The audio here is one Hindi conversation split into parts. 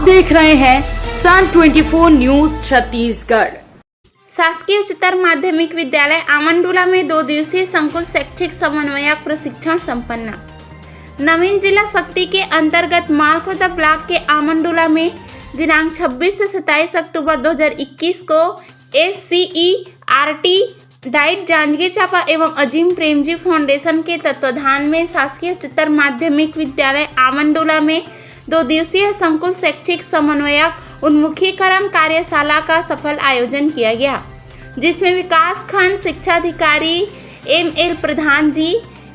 देख रहे हैं सन 24 न्यूज छत्तीसगढ़। शासकीय उच्चतर माध्यमिक विद्यालय आमंडुला में 2 दिवसीय संकुल शैक्षिक समन्वयक प्रशिक्षण संपन्न। नवीन जिला शक्ति के अंतर्गत मालखुर्द ब्लॉक के आमंडुला में दिनांक 26 से 27 अक्टूबर 2021 को SCERT डाइट जांजगीर चांपा एवं अजीम प्रेमजी फाउंडेशन के तत्वाधान में शासकीय उच्चतर माध्यमिक विद्यालय आमंडुला में 2 दिवसीय संकुल शैक्षिक समन्वयक उन्मुखीकरण कार्यशाला का सफल आयोजन किया गया, जिसमें विकास खंड शिक्षा अधिकारी ML प्रधान ji,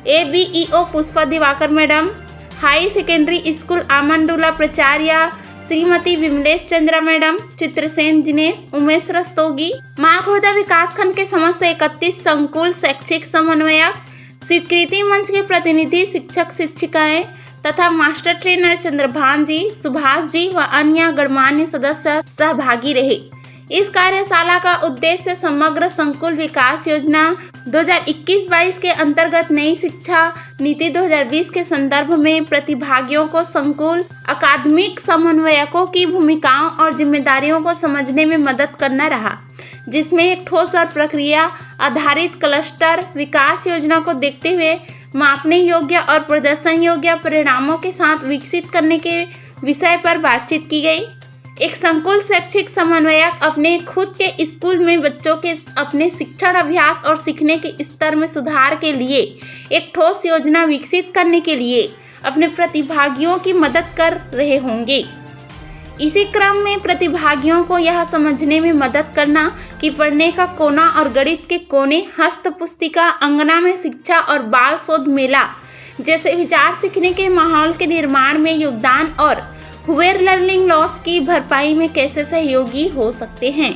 ABEO Pushpa Diwakar madam, high secondary school Amandula प्राचार्य श्रीमती विमलेश चंद्रा मैडम, चित्रसेन दिनेश, उमेश रस्तोगी, मालखुर्द विकास खंड के समस्त 31 संकुल शैक्षिक समन्वयक, स्वीकृति मंच के प्रतिनिधि, शिक्षक शिक्षिकाएं तथा मास्टर ट्रेनर चंद्रभान जी, सुभाष जी व अन्य गणमान्य सदस्य सहभागी रहे। इस कार्यशाला का उद्देश्य समग्र संकुल विकास योजना 2021-22 के अंतर्गत नई शिक्षा नीति 2020 के संदर्भ में प्रतिभागियों को संकुल अकादमिक समन्वयकों की भूमिकाओं और जिम्मेदारियों को समझने में मदद करना रहा, जिसमें एक ठोस और प्रक्रिया आधारित क्लस्टर विकास योजना को देखते हुए मापने योग्य और प्रदर्शन योग्य परिणामों के साथ विकसित करने के विषय पर बातचीत की गई। एक संकुल शैक्षिक समन्वयक अपने खुद के स्कूल में बच्चों के अपने शिक्षण अभ्यास और सीखने के स्तर में सुधार के लिए एक ठोस योजना विकसित करने के लिए अपने प्रतिभागियों की मदद कर रहे होंगे। इसी क्रम में प्रतिभागियों को यह समझने में मदद करना कि पढ़ने का कोना और गणित के कोने, हस्त पुस्तिका, अंगना में शिक्षा और बाल शोध मेला जैसे विचार सीखने के माहौल के निर्माण में योगदान और हुए लर्निंग लॉस की भरपाई में कैसे सहयोगी हो सकते हैं।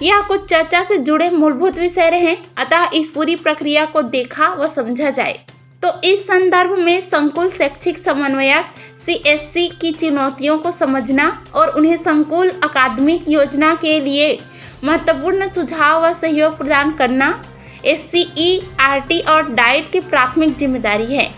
यह कुछ चर्चा से जुड़े मूलभूत विषय रहे, अतः इस पूरी प्रक्रिया को देखा व समझा जाए तो इस संदर्भ में संकुल शैक्षिक समन्वयक CSC की चुनौतियों को समझना और उन्हें संकुल अकादमिक योजना के लिए महत्वपूर्ण सुझाव व सहयोग प्रदान करना SCERT और डाइट की प्राथमिक जिम्मेदारी है।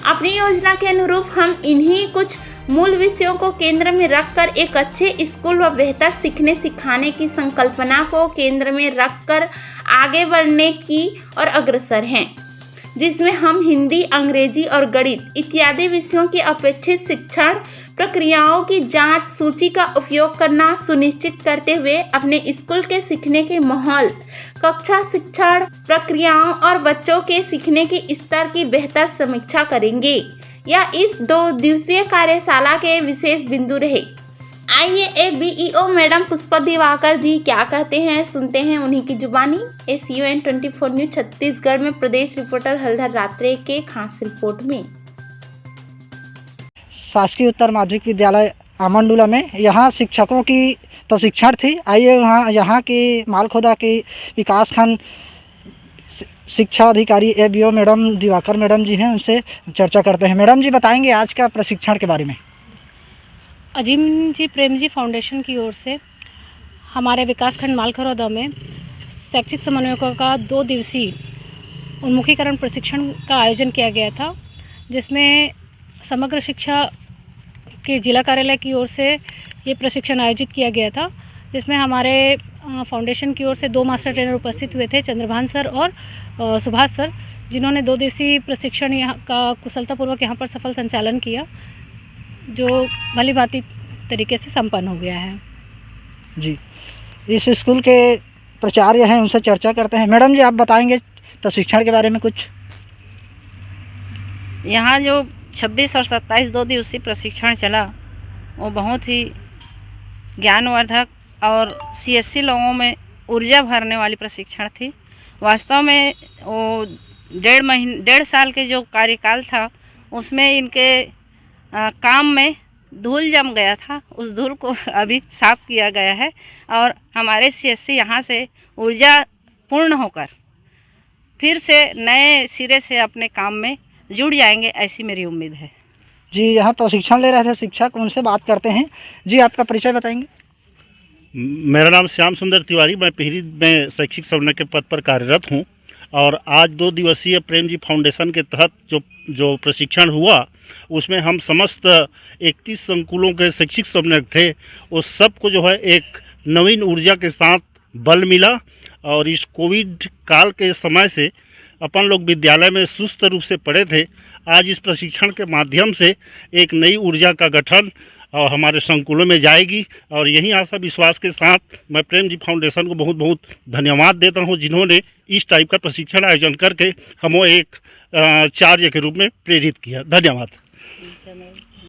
अपनी योजना के अनुरूप हम इन्हीं कुछ मूल विषयों को केंद्र में रखकर एक अच्छे स्कूल व बेहतर सीखने सिखाने की संकल्पना को केंद्र में रखकर आगे बढ़ने की और अग्रसर हैं, जिसमें हम हिंदी, अंग्रेजी और गणित इत्यादि विषयों की अपेक्षित शिक्षण प्रक्रियाओं की जांच सूची का उपयोग करना सुनिश्चित करते हुए अपने स्कूल के सीखने के माहौल, कक्षा शिक्षण प्रक्रियाओं और बच्चों के सीखने के स्तर की बेहतर समीक्षा करेंगे। यह इस 2 दिवसीय कार्यशाला के विशेष बिंदु रहे। आइए ABEO मैडम पुष्पा दिवाकर जी क्या कहते हैं, सुनते हैं उन्हीं की जुबानी। SUN 24 न्यूज छत्तीसगढ़ में प्रदेश रिपोर्टर हलधर रात्रे के खास रिपोर्ट में। शासकीय उत्तर माध्यमिक विद्यालय आमंडुला में यहाँ शिक्षकों की प्रशिक्षण थी। आइए यहाँ की मालखुर्द की विकासखंड शिक्षा अधिकारी ABEO मैडम दिवाकर मैडम जी हैं, उनसे चर्चा करते हैं। मैडम जी बताएंगे आज का प्रशिक्षण के बारे में। अजीम जी प्रेमजी फाउंडेशन की ओर से हमारे विकासखंड मालखुर्द में शैक्षिक समन्वयकों का 2 दिवसीय उन्मुखीकरण प्रशिक्षण का आयोजन किया गया था, जिसमें समग्र शिक्षा के जिला कार्यालय की ओर से ये प्रशिक्षण आयोजित किया गया था, जिसमें हमारे फाउंडेशन की ओर से 2 मास्टर ट्रेनर उपस्थित हुए थे, चंद्रभान सर और सुभाष सर, जिन्होंने 2 दिवसीय प्रशिक्षण यहाँ का कुशलतापूर्वक यहाँ पर सफल संचालन किया, जो भली भांति तरीके से संपन्न हो गया है। जी, इस स्कूल के प्राचार्य हैं, उनसे चर्चा करते हैं। मैडम जी आप बताएंगे प्रशिक्षण के बारे में कुछ। यहाँ जो 26 और 27 2 दिवसीय प्रशिक्षण चला वो बहुत ही ज्ञानवर्धक और CSC लोगों में ऊर्जा भरने वाली प्रशिक्षण थी। वास्तव में वो 1.5 साल के जो कार्यकाल था उसमें इनके काम में धूल जम गया था, उस धूल को अभी साफ किया गया है और हमारे CSC यहाँ से ऊर्जा पूर्ण होकर फिर से नए सिरे से अपने काम में जुड़ जाएंगे, ऐसी मेरी उम्मीद है। जी, यहाँ प्रशिक्षण ले रहे थे शिक्षक, उनसे बात करते हैं। जी, आपका परिचय बताएंगे। मेरा नाम श्याम सुंदर तिवारी, मैं पिहरी में शैक्षिक समन्वय के पद पर कार्यरत हूँ। और आज 2 दिवसीय प्रेम जी फाउंडेशन के तहत जो प्रशिक्षण हुआ उसमें हम समस्त 31 संकुलों के शिक्षक समन्वयक थे, उस सबको जो है एक नवीन ऊर्जा के साथ बल मिला और इस कोविड काल के समय से अपन लोग विद्यालय में सुस्त रूप से पढ़े थे। आज इस प्रशिक्षण के माध्यम से एक नई ऊर्जा का गठन और हमारे संकुलों में जाएगी और यही आशा विश्वास के साथ मैं प्रेम जी फाउंडेशन को बहुत बहुत धन्यवाद देता हूं, जिन्होंने इस टाइप का प्रशिक्षण आयोजन करके हमें एक आचार्य के रूप में प्रेरित किया। धन्यवाद।